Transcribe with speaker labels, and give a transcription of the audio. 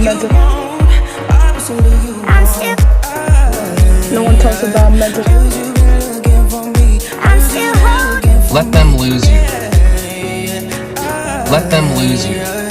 Speaker 1: mental. No one talks about mental.
Speaker 2: Let them lose you. Let them lose you.